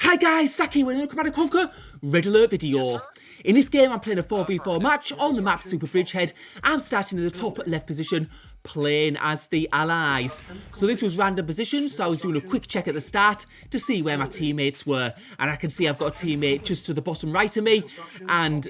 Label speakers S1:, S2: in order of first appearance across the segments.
S1: Hi guys, Saki with another Command & Conquer Red Alert video. In this game I'm playing a 4v4 match on the map Super Bridgehead. I'm starting in the top left position, playing as the Allies. So this was random positions, so I was doing a quick check at the start to see where my teammates were. And I can see I've got a teammate just to the bottom right of me, and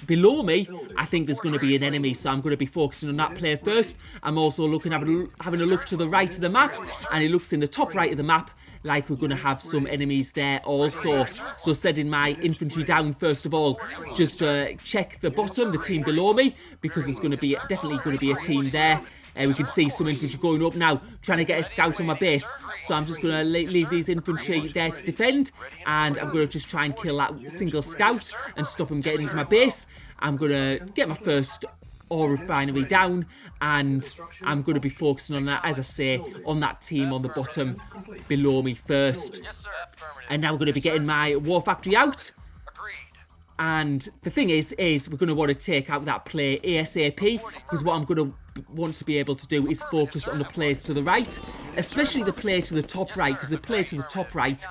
S1: below me, I think there's going to be an enemy, so I'm going to be focusing on that player first. I'm also having a look to the right of the map, and it looks in the top right of the map like we're going to have some enemies there also. So setting my infantry down first of all, just to check the bottom, the team below me, because there's going to be definitely going to be a team there. We can see some infantry going up now, trying to get a scout on my base. So I'm just going to leave these infantry there to defend, and I'm going to just try and kill that single scout and stop him getting into my base. I'm going to get my first ore refinery down, and I'm going to be focusing on that, as I say, on that team on the bottom below me first. And now we're going to be getting my war factory out. And the thing is we're going to want to take out that player ASAP, because what I'm going to want to be able to do is focus on the players to the right, especially the player to the top right, because the player to the top right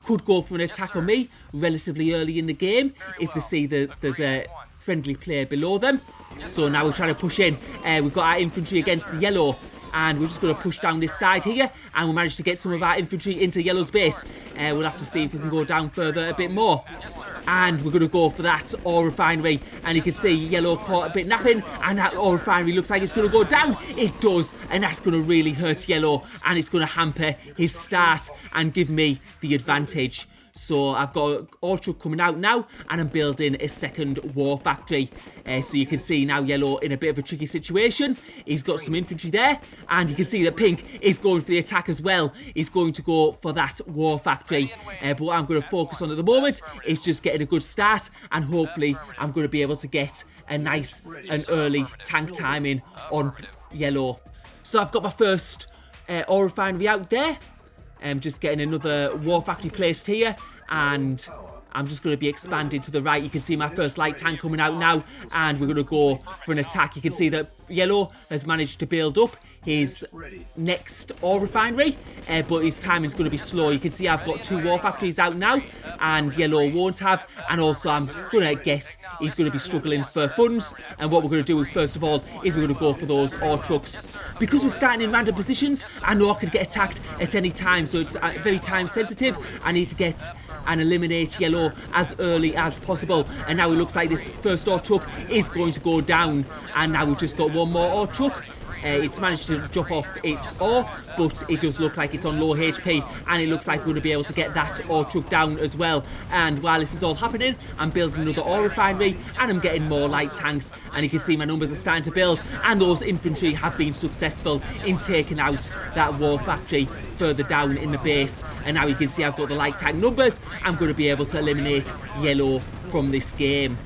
S1: could go for an attack on me relatively early in the game if they see that there's a friendly player below them. So now we're trying to push in. We've got our infantry against the yellow, and we're just going to push down this side here, and we'll manage to get some of our infantry into yellow's base. We'll have to see if we can go down further a bit more. And we're going to go for that ore refinery, and you can see yellow caught a bit napping, and that ore refinery looks like it's going to go down. It does, and that's going to really hurt yellow, and it's going to hamper his start and give me the advantage. So I've got an ore truck coming out now, and I'm building a second war factory. So you can see now yellow in a bit of a tricky situation. He's got some infantry there, and you can see that pink is going for the attack as well. He's going to go for that war factory. But what I'm going to focus on at the moment is just getting a good start, and hopefully I'm going to be able to get a nice and early tank timing on yellow. So I've got my first ore refinery out there. I'm just getting another war factory placed here, and I'm just going to be expanding to the right. You can see my first light tank coming out now, and we're going to go for an attack. You can see that yellow has managed to build up his next ore refinery, but his timing's going to be slow. You can see I've got two war factories out now, and yellow won't have, and also I'm going to guess he's going to be struggling for funds. And what we're going to do first of all is we're going to go for those ore trucks. Because we're starting in random positions, I know I could get attacked at any time, so it's very time sensitive. I need to get and eliminate yellow as early as possible. And now it looks like this first ore truck is going to go down, and now we've just got one more ore truck. It's managed to drop off its ore, but it does look like it's on low HP, and it looks like we're going to be able to get that ore truck down as well. And while this is all happening, I'm building another ore refinery, and I'm getting more light tanks, and you can see my numbers are starting to build, and those infantry have been successful in taking out that war factory further down in the base. And now you can see I've got the light tank numbers. I'm going to be able to eliminate yellow from this game.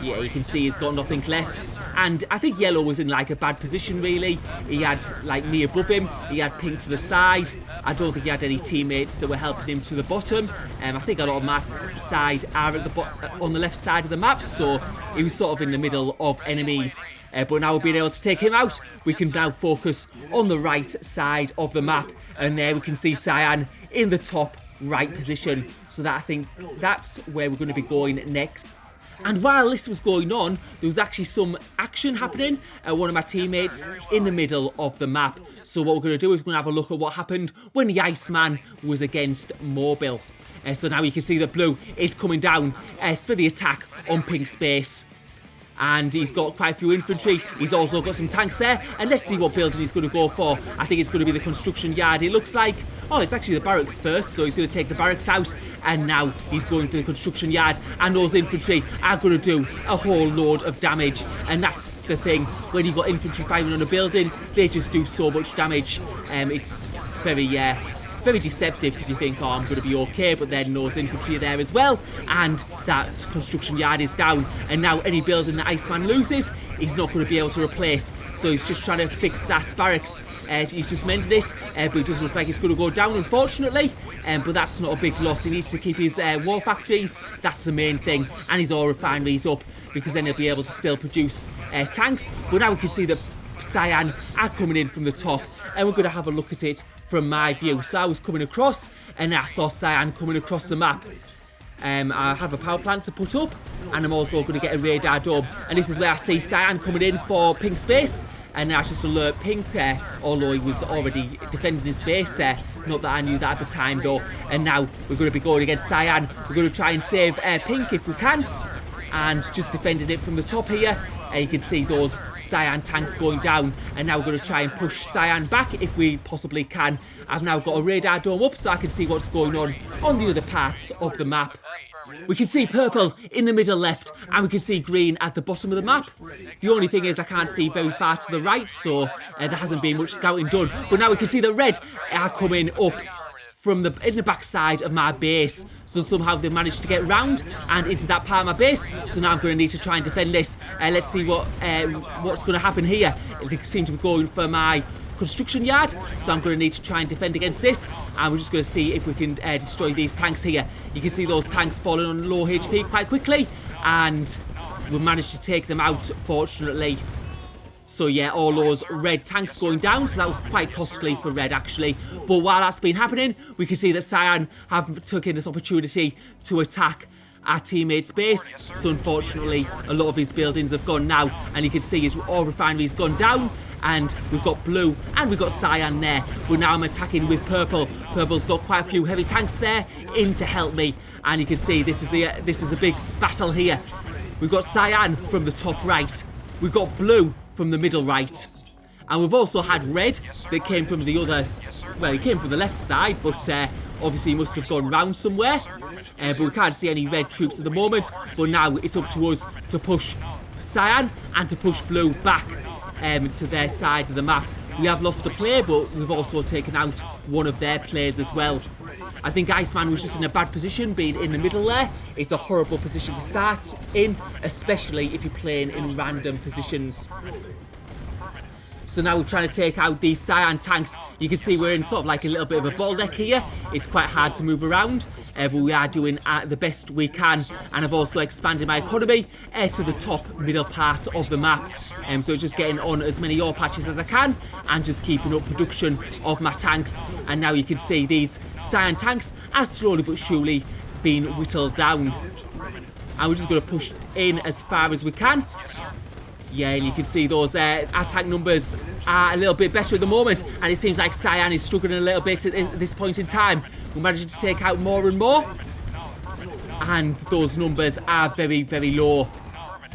S1: Yeah, you can see he's got nothing left. And I think yellow was in like a bad position really. He had like me above him, he had pink to the side. I don't think he had any teammates that were helping him to the bottom. I think a lot of my side are at on the left side of the map, so he was sort of in the middle of enemies. But now we've been able to take him out, we can now focus on the right side of the map. And there we can see Cyan in the top right position. So that I think that's where we're going to be going next. And while this was going on, there was actually some action happening. One of my teammates in the middle of the map. So what we're going to do is we're going to have a look at what happened when the Iceman was against Mobile. So now you can see that blue is coming down for the attack on pink's base. And he's got quite a few infantry. He's also got some tanks there. And let's see what building he's going to go for. I think it's going to be the construction yard. It looks like, oh, it's actually the barracks first. So he's going to take the barracks out. And now he's going for the construction yard. And those infantry are going to do a whole load of damage. And that's the thing. When you've got infantry firing on a building, they just do so much damage. It's very deceptive, because you think, oh, I'm going to be okay, but then those infantry are there as well, and that construction yard is down. And now any building that Iceman loses, he's not going to be able to replace. So he's just trying to fix that barracks. He's just mended it, but it doesn't look like it's going to go down, unfortunately. But that's not a big loss. He needs to keep his war factories. That's the main thing, and his ore refineries up, because then he'll be able to still produce tanks. But now we can see that Cyan are coming in from the top, and we're going to have a look at it from my view. So I was coming across, and I saw cyan coming across the map. I have a power plant to put up, and I'm also going to get a radar dome. And this is where I see cyan coming in for pink space, and I just alert pink, although he was already defending his base there. Not that I knew that at the time though. And now we're going to be going against cyan. We're going to try and save pink if we can, and just defending it from the top here. You can see those cyan tanks going down, and now we're going to try and push cyan back if we possibly can. I've now got a radar dome up so I can see what's going on the other parts of the map. We can see purple in the middle left, and we can see green at the bottom of the map. The only thing is I can't see very far to the right, so there hasn't been much scouting done. But now we can see that red are coming up from in the back side of my base. So somehow they've managed to get round and into that part of my base. So now I'm going to need to try and defend this. Let's see what's going to happen here. They seem to be going for my construction yard, so I'm going to need to try and defend against this, and we're just going to see if we can destroy these tanks here. You can see those tanks falling on low HP quite quickly, and we've managed to take them out, fortunately. So yeah, all those red tanks going down, so that was quite costly for red actually. But while that's been happening, we can see that cyan have taken this opportunity to attack our teammate's base. So unfortunately, a lot of his buildings have gone now, and you can see his oil refinery's gone down. And we've got blue and we've got cyan there. But now I'm attacking with purple. Purple's got quite a few heavy tanks there in to help me. And you can see this is a big battle here. We've got cyan from the top right. We've got blue from the middle right. And we've also had red that came from the other... Well, he came from the left side, but obviously he must have gone round somewhere. But we can't see any red troops at the moment. But now it's up to us to push cyan and to push blue back to their side of the map. We have lost a player, but we've also taken out one of their players as well. I think Iceman was just in a bad position being in the middle there. It's a horrible position to start in, especially if you're playing in random positions. So now we're trying to take out these cyan tanks. You can see we're in sort of like a little bit of a bottleneck here. It's quite hard to move around, but we are doing the best we can. And I've also expanded my economy to the top middle part of the map. So just getting on as many ore patches as I can and just keeping up production of my tanks. And now you can see these cyan tanks are slowly but surely being whittled down. And we're just going to push in as far as we can. Yeah, and you can see those attack numbers are a little bit better at the moment, and it seems like cyan is struggling a little bit at this point in time. We're managing to take out more and more, and those numbers are very, very low.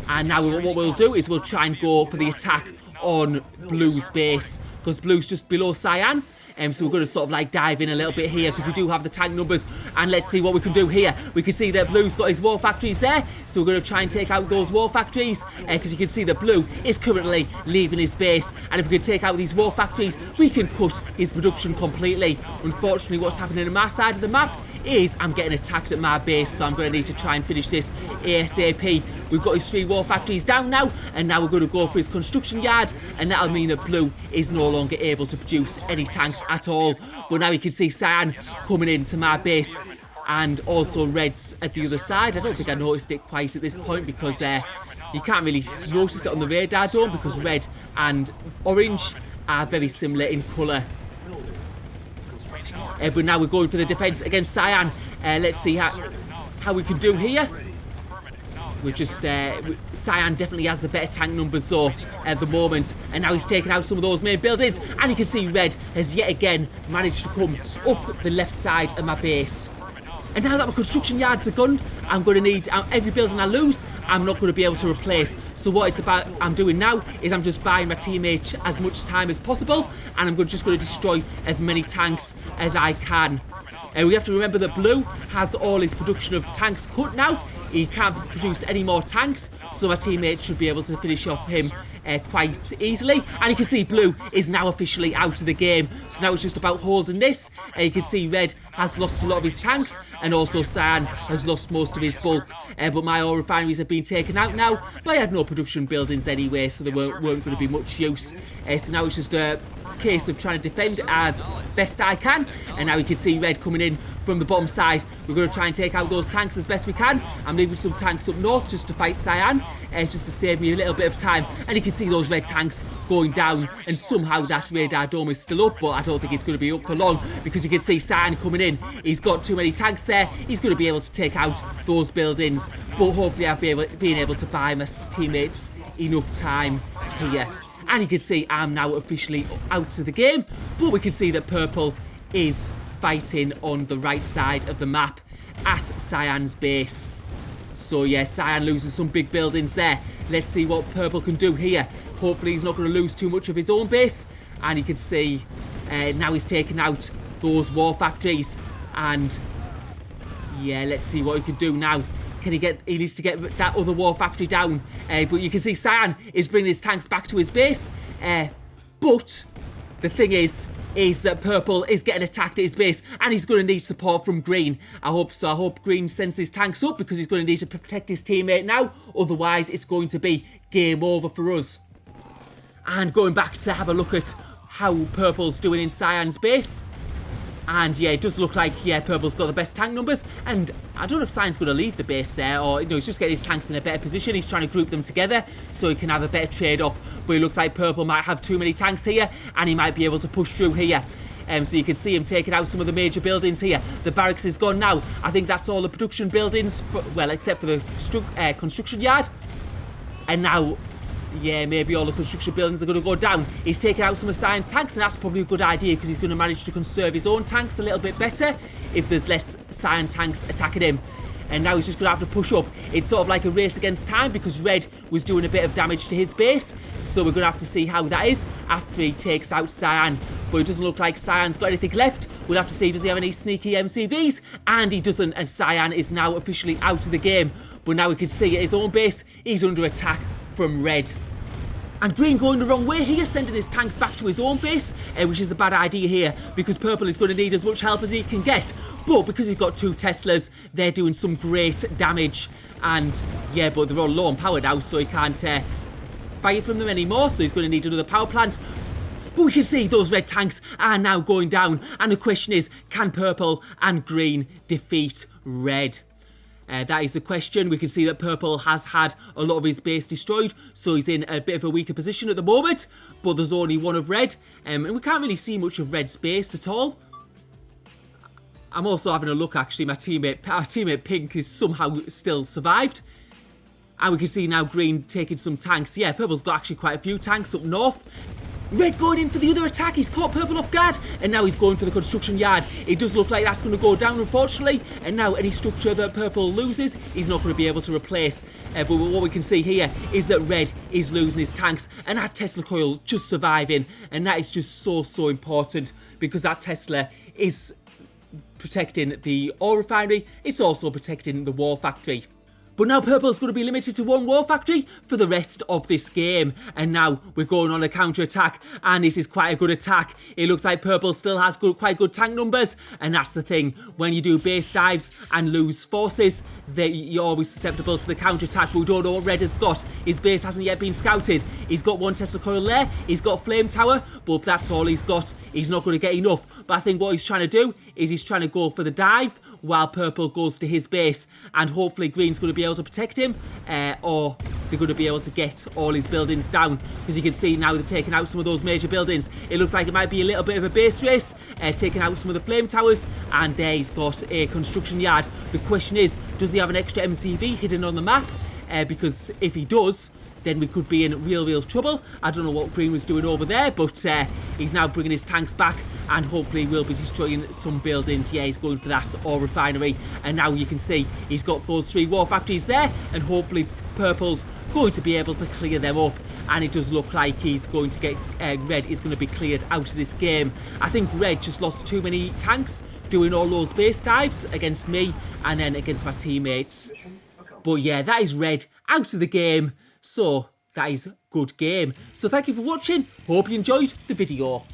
S1: And now what we'll do is we'll try and go for the attack on blue's base, because blue's just below cyan. So we're going to sort of like dive in a little bit here because we do have the tank numbers, and let's see what we can do here. We can see that blue's got his war factories there, so we're going to try and take out those war factories because you can see that blue is currently leaving his base, and if we can take out these war factories, we can cut his production completely. Unfortunately, what's happening on my side of the map is I'm getting attacked at my base, so I'm going to need to try and finish this ASAP. We've got his 3 war factories down now, and now we're going to go for his construction yard, and that'll mean that blue is no longer able to produce any tanks at all. But now you can see cyan coming into my base, and also red's at the other side. I don't think I noticed it quite at this point because you can't really notice it on the radar dome because red and orange are very similar in colour. But now we're going for the defence against cyan. Let's see how we can do here. We're just cyan definitely has the better tank numbers though at the moment, and now he's taken out some of those main buildings, and you can see red has yet again managed to come up the left side of my base. And now that my construction yards are gone, I'm going to need every building I lose, I'm not going to be able to replace. So what I'm doing now is I'm just buying my teammate as much time as possible, and I'm just going to destroy as many tanks as I can. We have to remember that blue has all his production of tanks cut now. He can't produce any more tanks, so my teammate should be able to finish off him quite easily. And you can see blue is now officially out of the game, so now it's just about holding this. You can see red has lost a lot of his tanks, and also cyan has lost most of his bulk. But my oil refineries have been taken out now, but I had no production buildings anyway, so they weren't going to be much use. So now it's just a case of trying to defend as best I can. And now we can see red coming in from the bottom side. We're going to try and take out those tanks as best we can. I'm leaving some tanks up north just to fight cyan. just to save me a little bit of time. And you can see those red tanks going down, and somehow that radar dome is still up, but I don't think it's going to be up for long, because you can see Cyan coming in. He's got too many tanks there. He's going to be able to take out those buildings, but hopefully I'll be able to buy my teammates enough time here. And you can see I'm now officially out of the game, but we can see that purple is fighting on the right side of the map at Cyan's base. So yeah, Cyan loses some big buildings there. Let's see what purple can do here. Hopefully he's not going to lose too much of his own base. And you can see now he's taking out those war factories. And yeah, let's see what he can do now. He needs to get that other war factory down. But you can see Cyan is bringing his tanks back to his base. But the thing is that purple is getting attacked at his base, and he's going to need support from green. I hope green sends his tanks up, because he's going to need to protect his teammate now. Otherwise, it's going to be game over for us. And going back to have a look at how purple's doing in Cyan's base. And yeah, it does look like, yeah, purple's got the best tank numbers. And I don't know if Cyan's going to leave the base there, or, he's just getting his tanks in a better position. He's trying to group them together so he can have a better trade-off. But it looks like purple might have too many tanks here, and he might be able to push through here. So you can see him taking out some of the major buildings here. The barracks is gone now. I think that's all the production buildings, well, except for the construction yard. And now, yeah, maybe all the construction buildings are going to go down. He's taking out some of Cyan's tanks, and that's probably a good idea, because he's going to manage to conserve his own tanks a little bit better if there's less Cyan tanks attacking him. And now he's just going to have to push up. It's sort of like a race against time, because red was doing a bit of damage to his base. So we're going to have to see how that is after he takes out Cyan. But it doesn't look like Cyan's got anything left. We'll have to see, does he have any sneaky MCVs? And he doesn't, and Cyan is now officially out of the game. But now we can see at his own base, he's under attack from red. And green going the wrong way here, sending his tanks back to his own base, which is a bad idea here, because purple is going to need as much help as he can get. But because he's got 2 Teslas, they're doing some great damage. And yeah, but they're all low on power now, so he can't fire from them anymore, so he's going to need another power plant. But we can see those red tanks are now going down, and the question is, can purple and green defeat red? That is the question. We can see that purple has had a lot of his base destroyed, so he's in a bit of a weaker position at the moment, but there's only one of red, and we can't really see much of red's base at all. I'm also having a look, actually. Our teammate Pink is somehow still survived. And we can see now green taking some tanks. Yeah, purple's got actually quite a few tanks up north. Red going in for the other attack. He's caught purple off guard, and now he's going for the construction yard. It does look like that's going to go down, unfortunately, and now any structure that purple loses, he's not going to be able to replace. But what we can see here is that red is losing his tanks, and that Tesla coil just surviving, and that is just so important, because that Tesla is protecting the ore refinery. It's also protecting the war factory. But now purple's going to be limited to 1 war factory for the rest of this game. And now we're going on a counter-attack, and this is quite a good attack. It looks like purple still has quite good tank numbers, and that's the thing. When you do base dives and lose forces, you're always susceptible to the counter-attack. But we don't know what red has got. His base hasn't yet been scouted. He's got 1 Tesla coil there. He's got flame tower, but if that's all he's got, he's not going to get enough. But I think what he's trying to do is he's trying to go for the dive, while purple goes to his base, and hopefully green's going to be able to protect him, or they're going to be able to get all his buildings down, because you can see now they're taking out some of those major buildings. It looks like it might be a little bit of a base race, taking out some of the flame towers, and there he's got a construction yard. The question is, does he have an extra MCV hidden on the map? Because if he does, then we could be in real trouble. I don't know what green was doing over there, but he's now bringing his tanks back, and hopefully we'll be destroying some buildings. Yeah, he's going for that ore refinery, and now you can see he's got those 3 war factories there, and hopefully purple's going to be able to clear them up, and it does look like he's going to get red is going to be cleared out of this game. I think red just lost too many tanks doing all those base dives against me and then against my teammates. But yeah, that is red out of the game. So that is a good game. So thank you for watching. Hope you enjoyed the video.